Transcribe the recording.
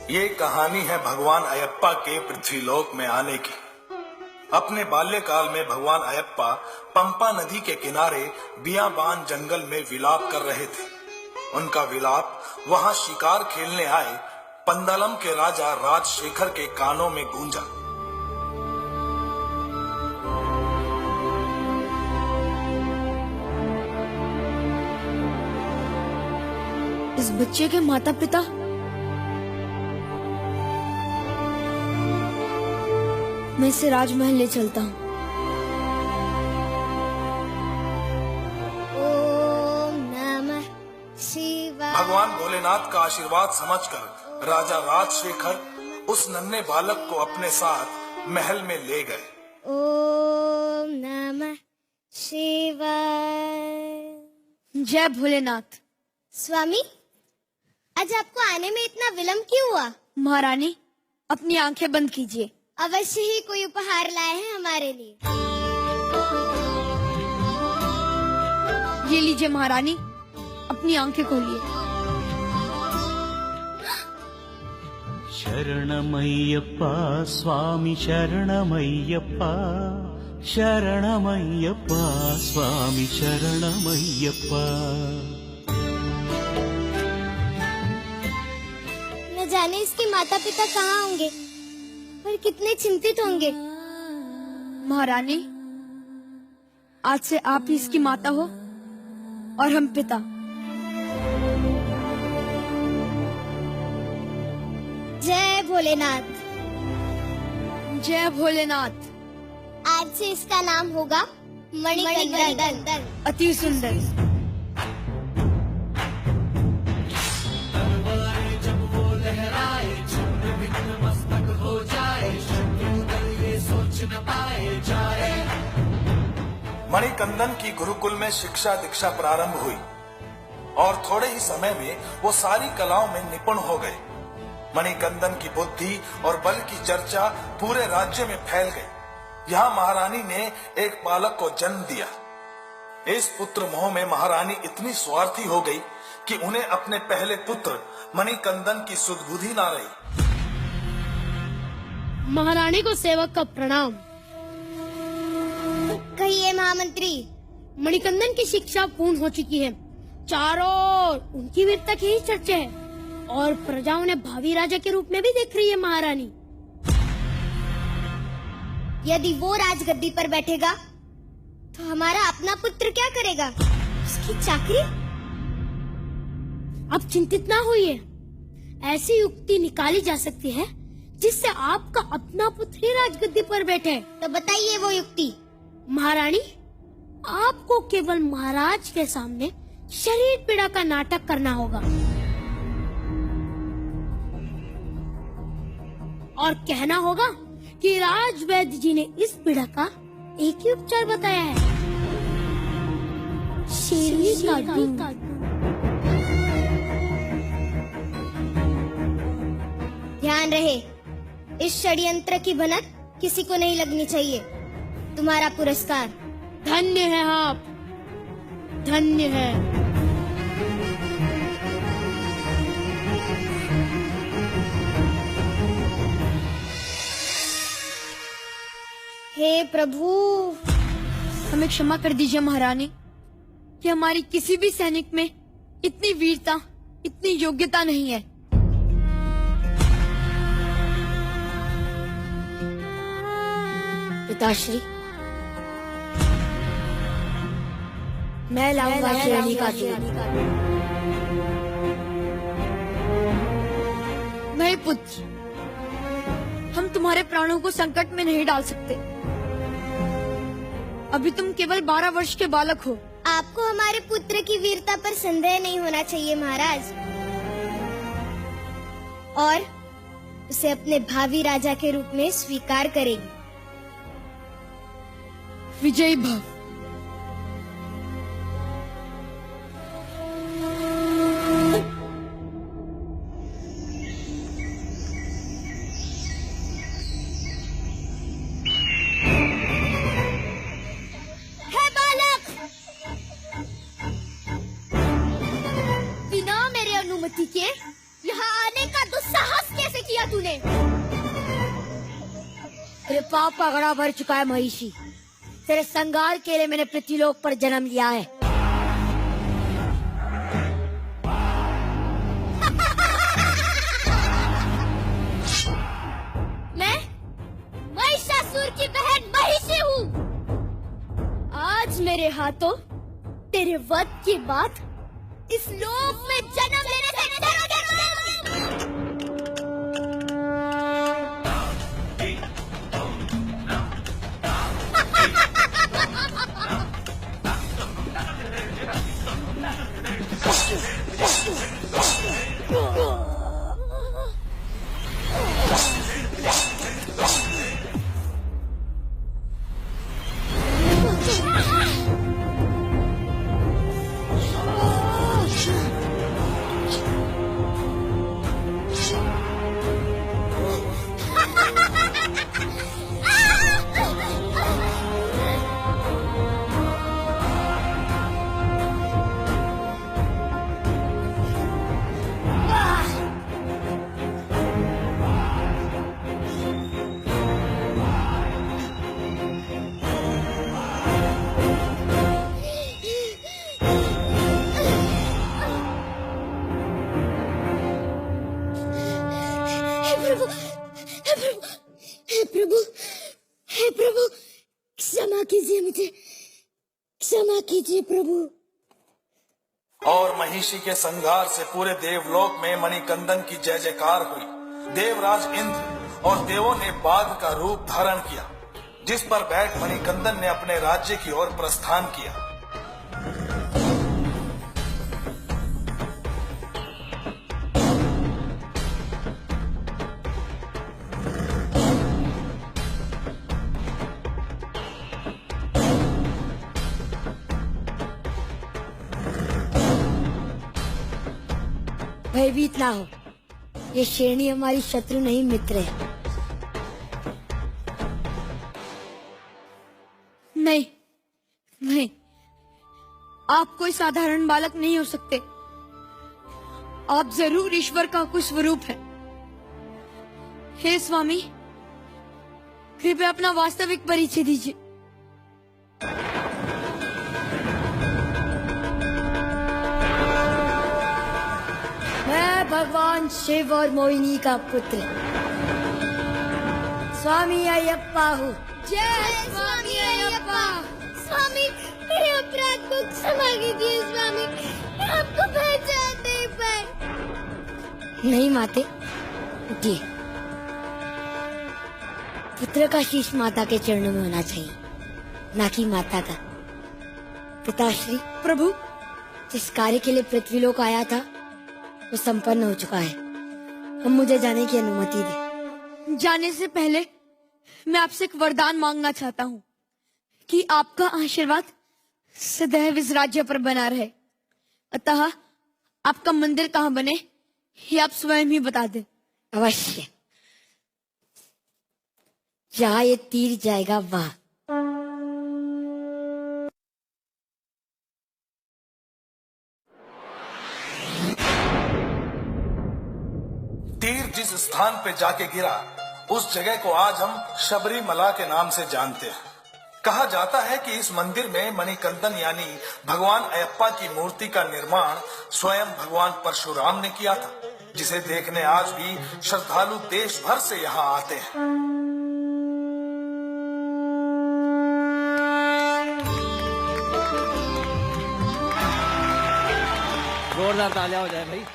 ये कहानी है भगवान अयप्पा के पृथ्वीलोक में आने की। अपने बाल्यकाल में भगवान अयप्पा पंपा नदी के किनारे बियाबान जंगल में विलाप कर रहे थे। उनका विलाप वहां शिकार खेलने आए पंदलम के राजा राजशेखर के कानों में गूंजा। इस बच्चे के माता पिता मैं इसे राजमहल ले चलता हूँ। ओम नमः शिवाय। भगवान भोलेनाथ का आशीर्वाद समझकर राजा राजशेखर उस नन्हे बालक को अपने साथ महल में ले गए। ओम नमः शिवाय। जय भोलेनाथ। स्वामी, आज आपको आने में इतना विलंब क्यों हुआ? महारानी, अपनी आंखें बंद कीजिए। अवश्य ही कोई उपहार लाए हैं हमारे लिए। ये लीजिए महारानी, अपनी आंखें खोलिए। शरणमय्यप्पा स्वामी शरणमय्यप्पा, शरणमय्यप्पा स्वामी शरणमय्यप्पा। न जाने इसके माता पिता कहाँ होंगे और कितने चिंतित होंगे। महारानी, आज से आप ही इसकी माता हो और हम पिता। जय भोलेनाथ। जय भोलेनाथ। आज से इसका नाम होगा मणिकंदन। अति सुंदर। मणिकंदन की गुरुकुल में शिक्षा दीक्षा प्रारंभ हुई और थोड़े ही समय में वो सारी कलाओं में निपुण हो गए। मणिकंदन की बुद्धि और बल की चर्चा पूरे राज्य में फैल गई। यहाँ महारानी ने एक बालक को जन्म दिया। इस पुत्र मोह में महारानी इतनी स्वार्थी हो गई कि उन्हें अपने पहले पुत्र मणिकंदन की सुधबुद्धि ना रही। महारानी को सेवक का प्रणाम। कहिए महामंत्री। मणिकंदन की शिक्षा पूर्ण हो चुकी है। चारों ओर उनकी वीरता की ही चर्चा है और प्रजा उन्हें भावी राजा के रूप में भी देख रही है। महारानी, यदि वो राजगद्दी पर बैठेगा तो हमारा अपना पुत्र क्या करेगा? उसकी चाकरी? आप चिंतित ना होइए। ऐसी युक्ति निकाली जा सकती है जिससे आपका अपना पुत्र ही राजगद्दी पर बैठे। तो बताइए वो युक्ति। महारानी, आपको केवल महाराज के सामने शरीर पीड़ा का नाटक करना होगा और कहना होगा कि राजवैद्य जी ने इस पीड़ा का एक ही उपचार बताया है, शेरनी का दूध। ध्यान रहे, इस षड्यंत्र की भनक किसी को नहीं लगनी चाहिए। तुम्हारा पुरस्कार। धन्य है आप, धन्य है। हे प्रभु, हमें क्षमा कर दीजिए महारानी कि हमारी किसी भी सैनिक में इतनी वीरता, इतनी योग्यता नहीं है। पिताश्री, मैं लाऊंगा शेरनी का दूध। नहीं पुत्र, हम तुम्हारे प्राणों को संकट में नहीं डाल सकते। अभी तुम केवल 12 वर्ष के बालक हो। आपको हमारे पुत्र की वीरता पर संदेह नहीं होना चाहिए महाराज, और उसे अपने भावी राजा के रूप में स्वीकार करेगी। विजयी भव। हे बालक, बिना मेरे अनुमति के यहाँ आने का दुस्साहस कैसे ये पाप पगड़ा भर चुका है महिषी। तेरे संगार के लिए मैंने पृथ्वीलोक पर जन्म लिया है। मैं महिषासुर की बहन महिषी हूँ। आज मेरे हाथों तेरे वध के बाद इस लोक में जन्म लेने से हे प्रभु, क्षमा कीजिए मुझे, क्षमा कीजिए प्रभु। और महिषी के संघार से पूरे देवलोक में मणिकंदन की जय जयकार हुई। देवराज इंद्र और देवों ने बाघ का रूप धारण किया, जिस पर बैठ मणिकंदन ने अपने राज्य की ओर प्रस्थान किया। भयभीत ना हो, ये शेरनी हमारी शत्रु नहीं मित्र है। नहीं नहीं, आप कोई साधारण बालक नहीं हो सकते। आप जरूर ईश्वर का कोई स्वरूप है। हे स्वामी, कृपया अपना वास्तविक परिचय दीजिए। मैं भगवान शिव और मोहिनी का पुत्र स्वामी अयप्पा हूँ। जय स्वामी अयप्पा। स्वामी, मेरे अपराध को क्षमा कीजिए स्वामी, मैं आपको पहचान नहीं पाई। नहीं माते, उठिए। पुत्र का शीश माता के चरणों में होना चाहिए, ना कि माता का। पिताश्री, प्रभु, जिस कार्य के लिए पृथ्वीलोक आया था वो संपन्न हो चुका है। अब मुझे जाने की अनुमति दे। जाने से पहले मैं आपसे एक वरदान मांगना चाहता हूँ कि आपका आशीर्वाद सदैव इस राज्य पर बना रहे। अतः आपका मंदिर कहाँ बने ये आप स्वयं ही बता दें। अवश्य, जहाँ ये तीर जाएगा वहाँ। तीर जिस स्थान पे जाके गिरा उस जगह को आज हम शबरीमला के नाम से जानते हैं। कहा जाता है कि इस मंदिर में मणिकंदन यानी भगवान अयप्पा की मूर्ति का निर्माण स्वयं भगवान परशुराम ने किया था, जिसे देखने आज भी श्रद्धालु देश भर से यहाँ आते हैं। जोरदार तालियां हो जाए भाई।